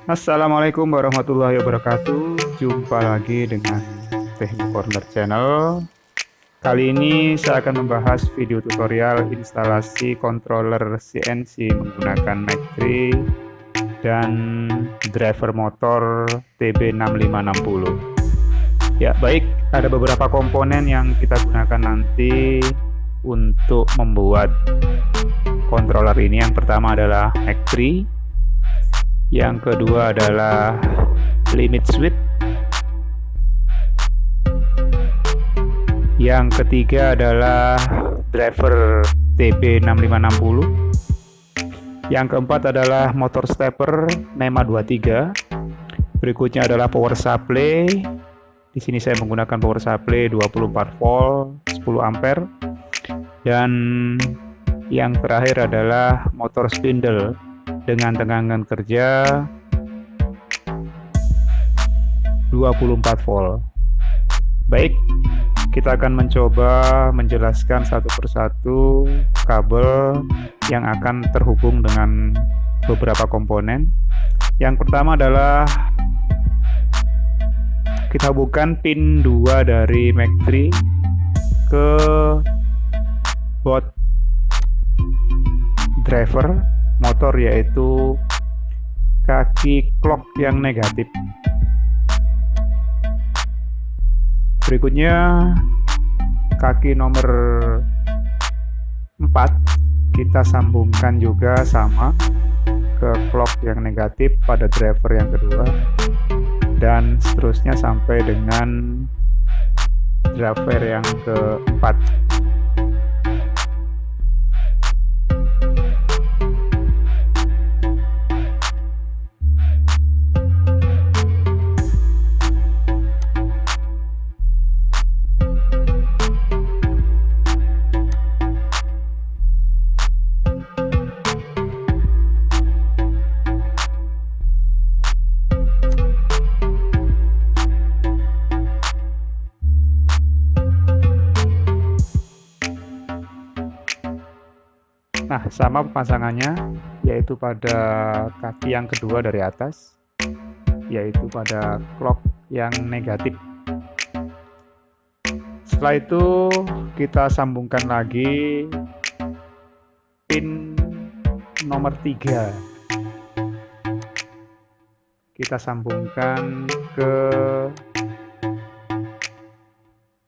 Assalamualaikum warahmatullahi wabarakatuh. Jumpa lagi dengan Teknik Corner Channel. Kali ini saya akan membahas video tutorial instalasi controller CNC menggunakan Mac3 dan driver motor TB6560. Ya, baik, ada beberapa komponen yang kita gunakan nanti untuk membuat controller ini. Yang pertama adalah Mac3. Yang kedua adalah limit switch. Yang ketiga adalah driver TB6560. Yang keempat adalah motor stepper NEMA 23. Berikutnya adalah power supply. Di sini saya menggunakan power supply 24 volt 10 ampere. Dan yang terakhir adalah motor spindle dengan tegangan kerja 24 volt. Baik, kita akan mencoba menjelaskan satu persatu kabel yang akan terhubung dengan beberapa komponen. Yang pertama adalah kita hubungkan pin 2 dari Mac3 ke board driver motor, yaitu kaki clock yang negatif. Berikutnya kaki nomor 4 kita sambungkan juga sama ke clock yang negatif pada driver yang kedua, dan seterusnya sampai dengan driver yang keempat. Nah, sama pemasangannya, yaitu pada kaki yang kedua dari atas, yaitu pada clock yang negatif. Setelah itu kita sambungkan lagi pin nomor 3. Kita sambungkan ke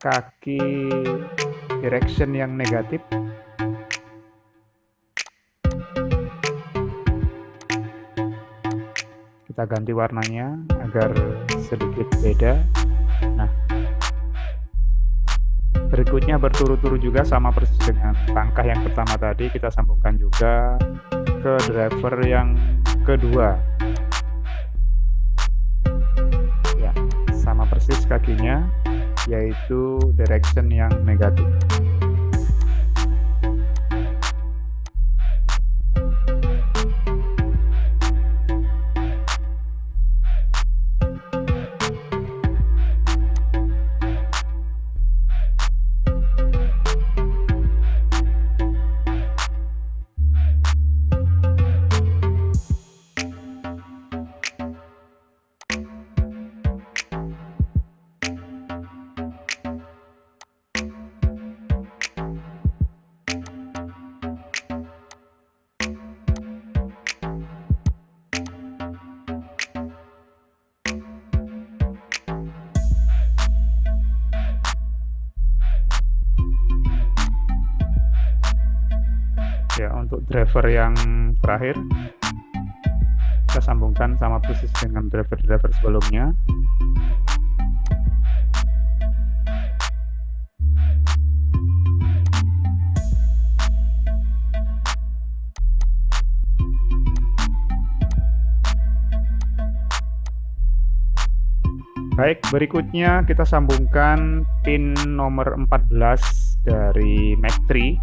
kaki direction yang negatif. Kita ganti warnanya agar sedikit beda. Nah, berikutnya berturut-turut juga sama persis dengan langkah yang pertama tadi, kita sambungkan juga ke driver yang kedua. Ya, sama persis kakinya, yaitu direction yang negatif. Ya, untuk driver yang terakhir kita sambungkan sama persis dengan driver-driver sebelumnya. Baik, berikutnya kita sambungkan pin nomor 14 dari Mac3.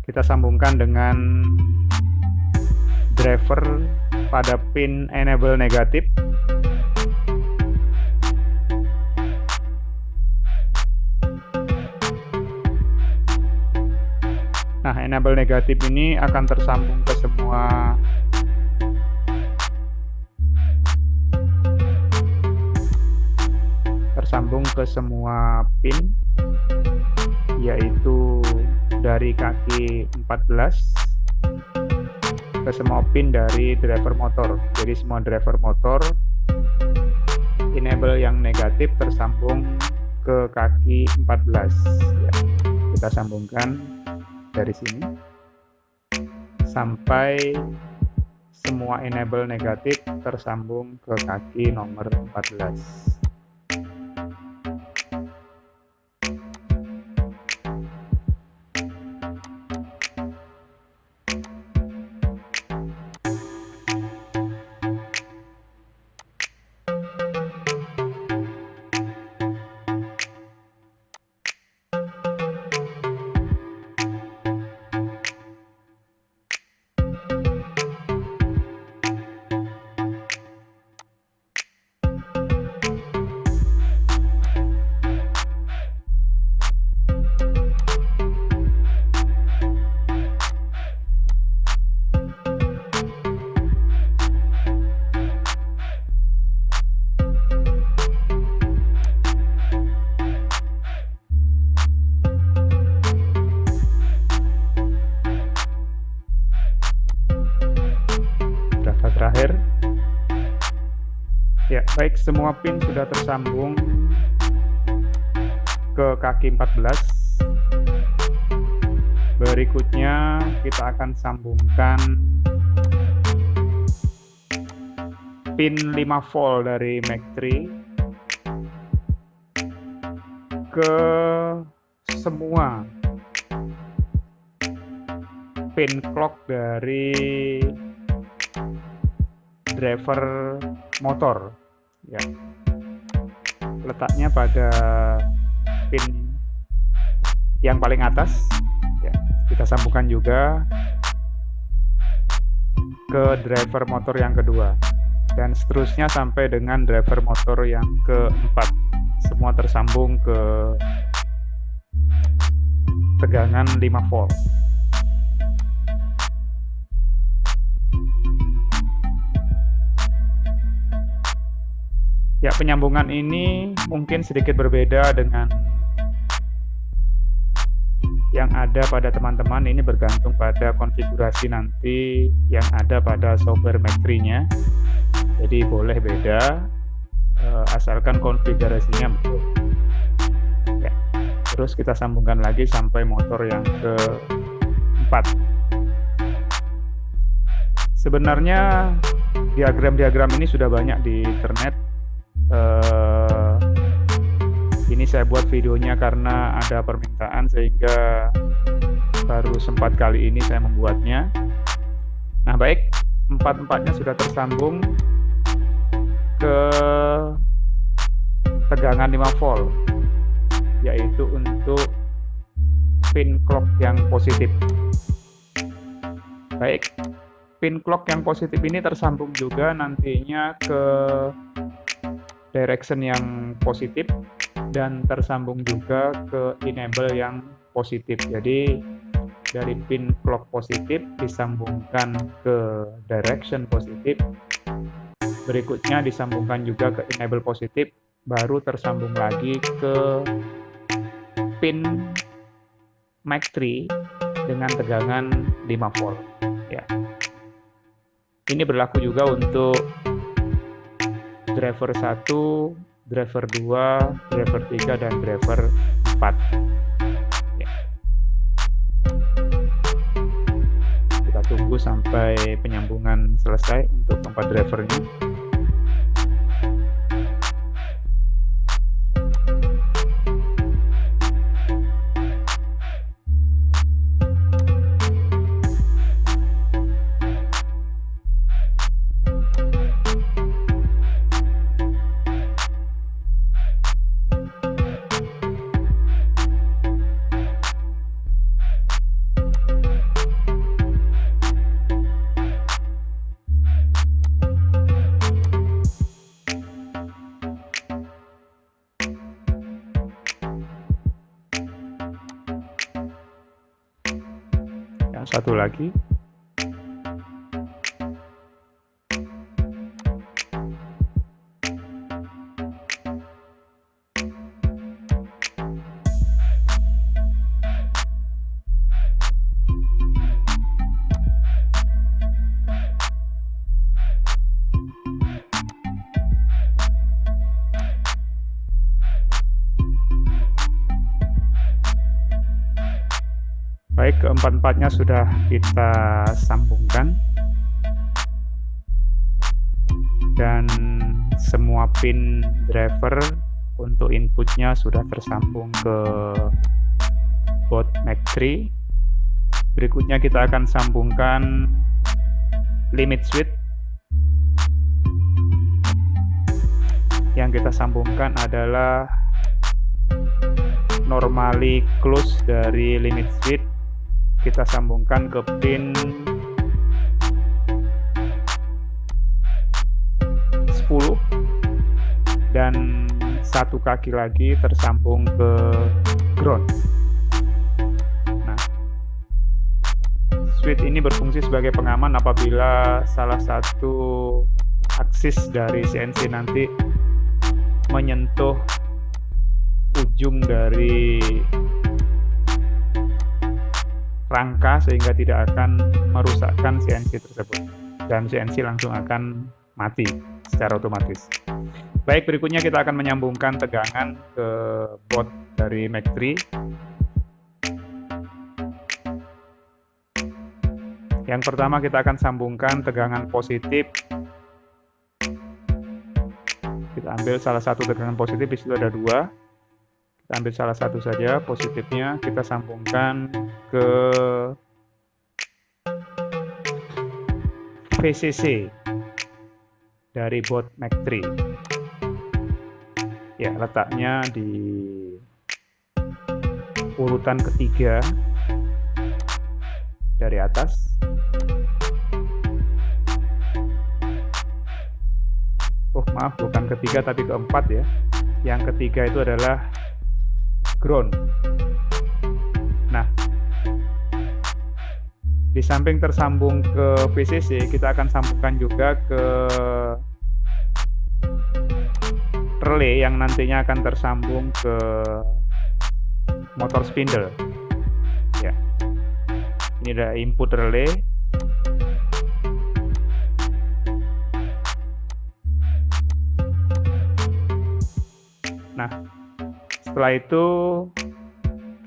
Kita sambungkan dengan driver pada pin enable negatif. Nah, enable negatif ini akan tersambung ke semua tersambung ke semua pin, yaitu dari kaki 14 ke semua pin dari driver motor. Jadi semua driver motor enable yang negatif tersambung ke kaki 14 ya. Kita sambungkan dari sini sampai semua enable negatif tersambung ke kaki nomor 14. Terakhir ya, baik, semua pin sudah tersambung ke kaki 14. Berikutnya kita akan sambungkan pin 5 volt dari Mac3 ke semua pin clock dari driver motor ya. Letaknya pada pin yang paling atas ya. Kita sambungkan juga ke driver motor yang kedua dan seterusnya sampai dengan driver motor yang keempat. Semua tersambung ke tegangan 5 volt. Ya, penyambungan ini mungkin sedikit berbeda dengan yang ada pada teman-teman. Ini bergantung pada konfigurasi nanti yang ada pada software Mac3-nya. Jadi boleh beda, asalkan konfigurasinya betul. Ya. Terus kita sambungkan lagi sampai motor yang keempat. Sebenarnya diagram-diagram ini sudah banyak di internet. Ini saya buat videonya karena ada permintaan sehingga baru sempat kali ini saya membuatnya. Nah baik, empat-empatnya sudah tersambung ke tegangan 5 volt, yaitu untuk pin clock yang positif. Baik, pin clock yang positif ini tersambung juga nantinya ke direction yang positif dan tersambung juga ke enable yang positif. Jadi dari pin clock positif disambungkan ke direction positif, berikutnya disambungkan juga ke enable positif, baru tersambung lagi ke pin Mac3 dengan tegangan 5 volt ya. Ini berlaku juga untuk driver 1, driver 2, driver 3, dan driver 4 ya. Kita tunggu sampai penyambungan selesai untuk keempat drivernya. Satu lagi. Baik, keempat-empatnya sudah kita sambungkan dan semua pin driver untuk inputnya sudah tersambung ke board Mac3. Berikutnya kita akan sambungkan limit switch. Yang kita sambungkan adalah normally close dari limit switch. Kita sambungkan ke pin 10 dan satu kaki lagi tersambung ke ground. Nah, switch ini berfungsi sebagai pengaman apabila salah satu aksis dari CNC nanti menyentuh ujung dari rangka sehingga tidak akan merusakkan CNC tersebut dan CNC langsung akan mati secara otomatis. Baik, berikutnya kita akan menyambungkan tegangan ke board dari Mac3. Yang pertama kita akan sambungkan tegangan positif. Kita ambil salah satu tegangan positif, di situ ada dua. Kita ambil salah satu saja positifnya, kita sambungkan ke VCC dari board Mac3. Ya, letaknya di urutan ketiga dari atas. Oh maaf, bukan ketiga tapi keempat ya. Yang ketiga itu adalah ground. Nah, di samping tersambung ke VCC, kita akan sambungkan juga ke relay yang nantinya akan tersambung ke motor spindle. Ya, ini ada input relay. Nah, setelah itu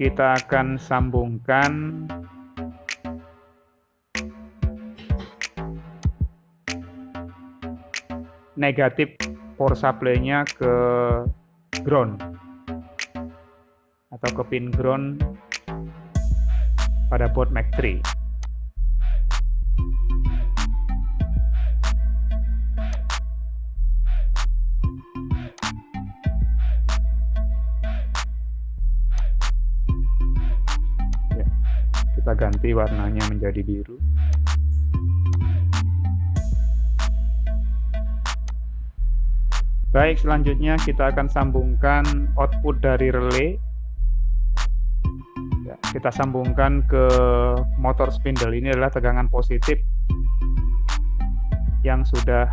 kita akan sambungkan negatif power supply-nya ke ground atau ke pin ground pada board Mac3. Ya, kita ganti warnanya menjadi biru. Baik, selanjutnya kita akan sambungkan output dari relay. Ya, kita sambungkan ke motor spindle. Ini adalah tegangan positif yang sudah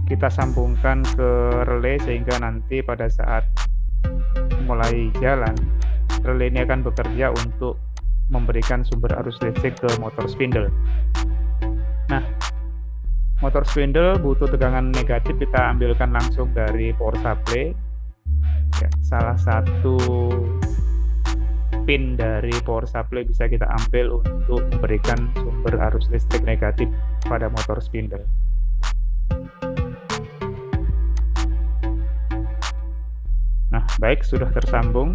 kita sambungkan ke relay, sehingga nanti pada saat mulai jalan, relay ini akan bekerja untuk memberikan sumber arus listrik ke motor spindle. Nah, motor spindle butuh tegangan negatif, kita ambilkan langsung dari power supply. Ya, salah satu pin dari power supply bisa kita ambil untuk memberikan sumber arus listrik negatif pada motor spindle. Nah, baik, sudah tersambung.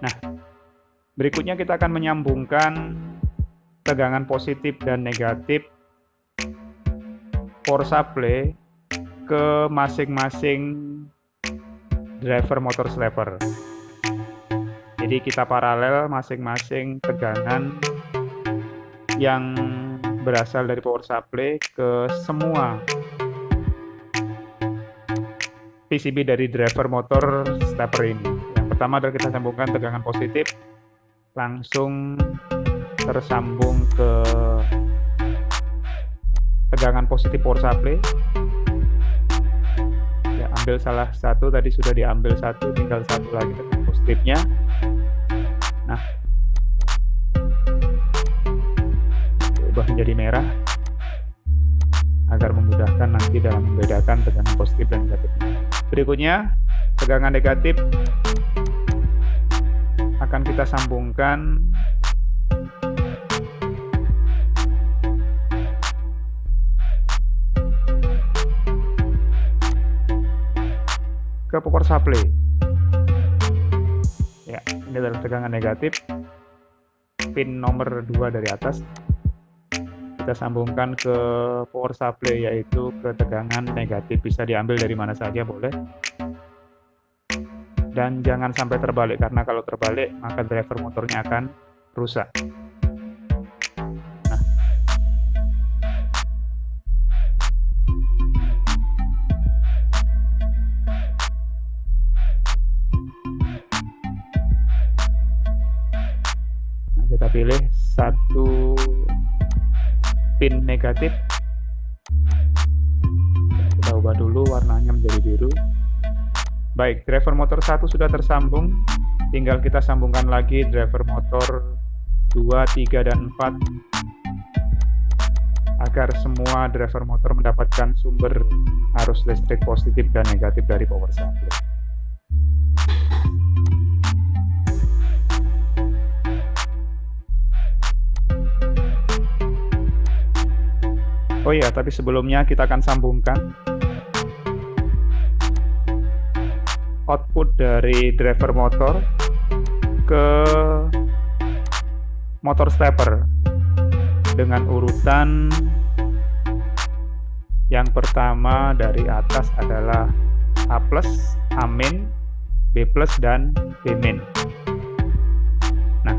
Nah, berikutnya kita akan menyambungkan tegangan positif dan negatif power supply ke masing-masing driver motor stepper. Jadi kita paralel masing-masing tegangan yang berasal dari power supply ke semua PCB dari driver motor stepper ini. Yang pertama adalah kita sambungkan tegangan positif, langsung tersambung ke tegangan positif power supply. Ya, ambil salah satu, tadi sudah diambil satu, tinggal satu lagi tegangan positifnya. Nah, berubah menjadi merah agar memudahkan nanti dalam membedakan tegangan positif dan negatifnya. Berikutnya, tegangan negatif akan kita sambungkan ke power supply. Ya, ini adalah tegangan negatif, pin nomor 2 dari atas. Kita sambungkan ke power supply, yaitu ke tegangan negatif. Bisa diambil dari mana saja boleh. Dan jangan sampai terbalik, karena kalau terbalik maka driver motornya akan rusak. Kita pilih satu pin negatif, kita ubah dulu warnanya menjadi biru. Baik, driver motor 1 sudah tersambung, tinggal kita sambungkan lagi driver motor 2, 3, dan 4 agar semua driver motor mendapatkan sumber arus listrik positif dan negatif dari power supply. Oh iya, tapi sebelumnya kita akan sambungkan output dari driver motor ke motor stepper dengan urutan yang pertama dari atas adalah A+, A-, B+, dan B-. Nah,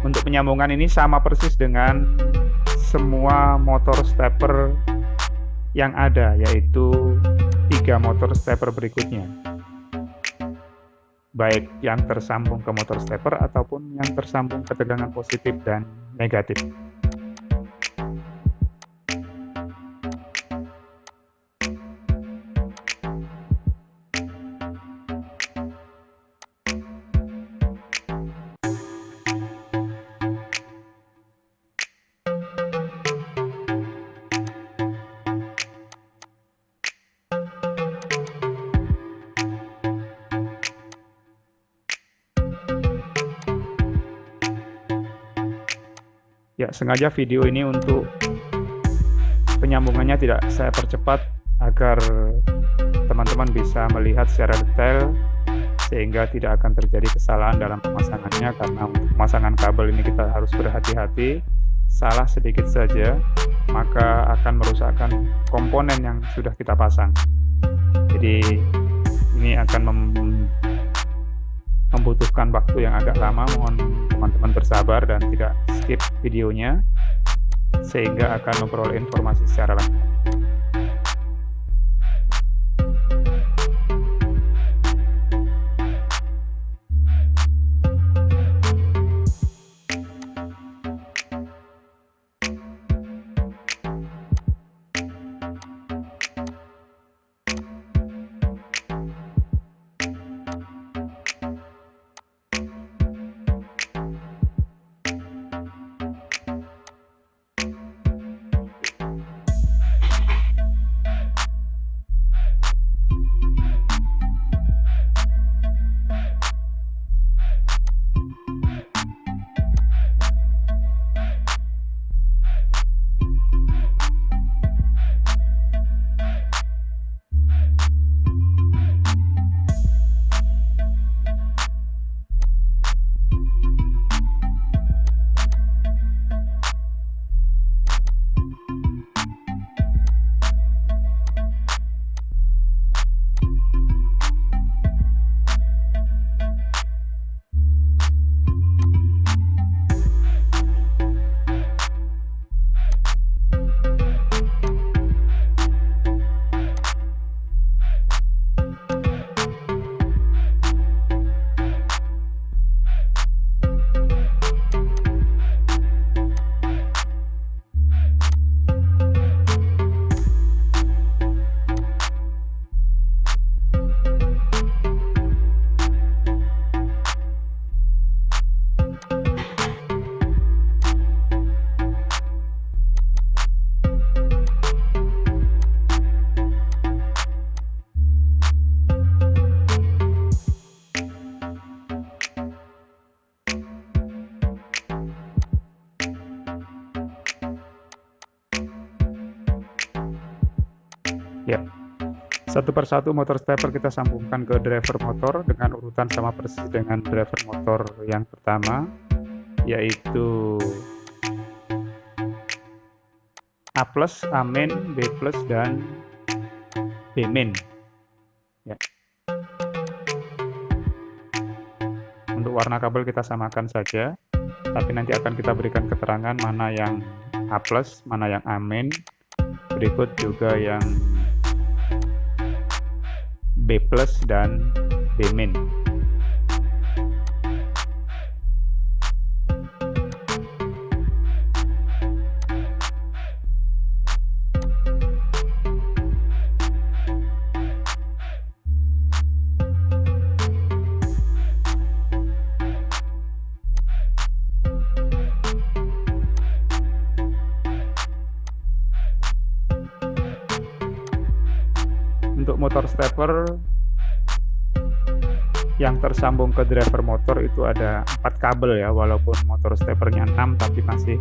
untuk penyambungan ini sama persis dengan semua motor stepper yang ada, yaitu 3 motor stepper berikutnya, baik yang tersambung ke motor stepper ataupun yang tersambung ke tegangan positif dan negatif. Ya, sengaja video ini untuk penyambungannya tidak saya percepat agar teman-teman bisa melihat secara detail, sehingga tidak akan terjadi kesalahan dalam pemasangannya, karena untuk pemasangan kabel ini kita harus berhati-hati. Salah sedikit saja maka akan merusakkan komponen yang sudah kita pasang. Jadi ini akan membutuhkan waktu yang agak lama. Mohon teman-teman bersabar dan tidak skip videonya, sehingga akan memperoleh informasi secara lengkap. Ya, satu persatu motor stepper kita sambungkan ke driver motor dengan urutan sama persis dengan driver motor yang pertama, yaitu A+, A-, B+, dan B-. Ya. Untuk warna kabel kita samakan saja, tapi nanti akan kita berikan keterangan mana yang A+, mana yang A-, berikut juga yang B+ dan B-. Untuk motor stepper yang tersambung ke driver motor itu ada 4 kabel ya, walaupun motor steppernya 6 tapi masih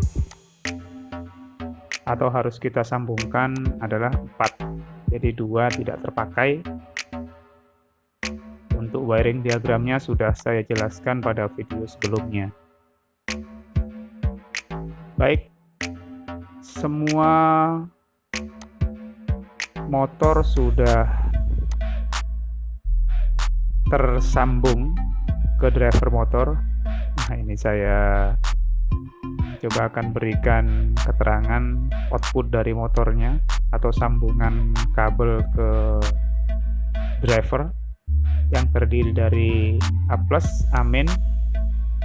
atau harus kita sambungkan adalah 4, jadi 2 tidak terpakai. Untuk wiring diagramnya sudah saya jelaskan pada video sebelumnya. Baik, semua motor sudah tersambung ke driver motor. Nah, ini saya coba akan berikan keterangan output dari motornya atau sambungan kabel ke driver yang terdiri dari A+, A-,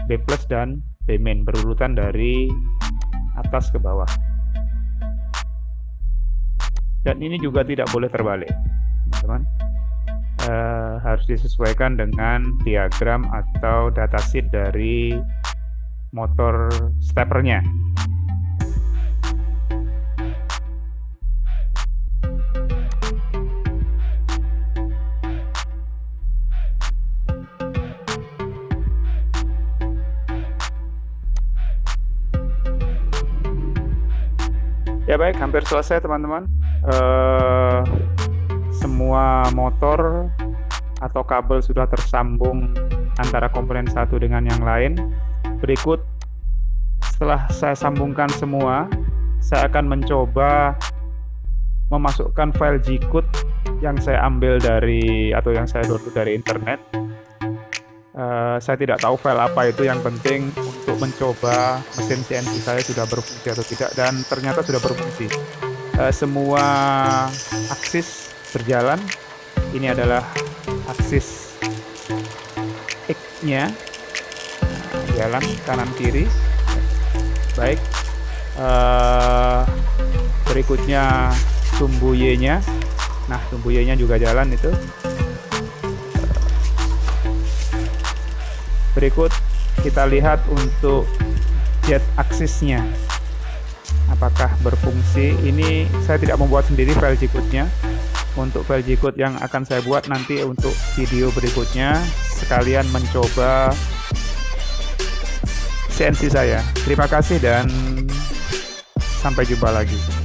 B+, dan B-, berurutan dari atas ke bawah. Dan ini juga tidak boleh terbalik, teman-teman. Harus disesuaikan dengan diagram atau datasheet dari motor steppernya. Ya baik, hampir selesai teman-teman. Semua motor atau kabel sudah tersambung antara komponen satu dengan yang lain. Berikut, setelah saya sambungkan semua, saya akan mencoba memasukkan file G-code yang saya ambil dari atau yang saya download dari internet. Saya tidak tahu file apa itu, yang penting untuk mencoba mesin CNC saya sudah berfungsi atau tidak, dan ternyata sudah berfungsi. Semua aksis berjalan. Ini adalah aksis X-nya, jalan kanan kiri. Baik, berikutnya sumbu Y-nya. Nah, sumbu Y-nya juga jalan itu. Berikut kita lihat untuk Z aksisnya apakah berfungsi. Ini saya tidak membuat sendiri file G-code-nya. Untuk file G-code yang akan saya buat nanti untuk video berikutnya, sekalian mencoba CNC saya. Terima kasih dan sampai jumpa lagi.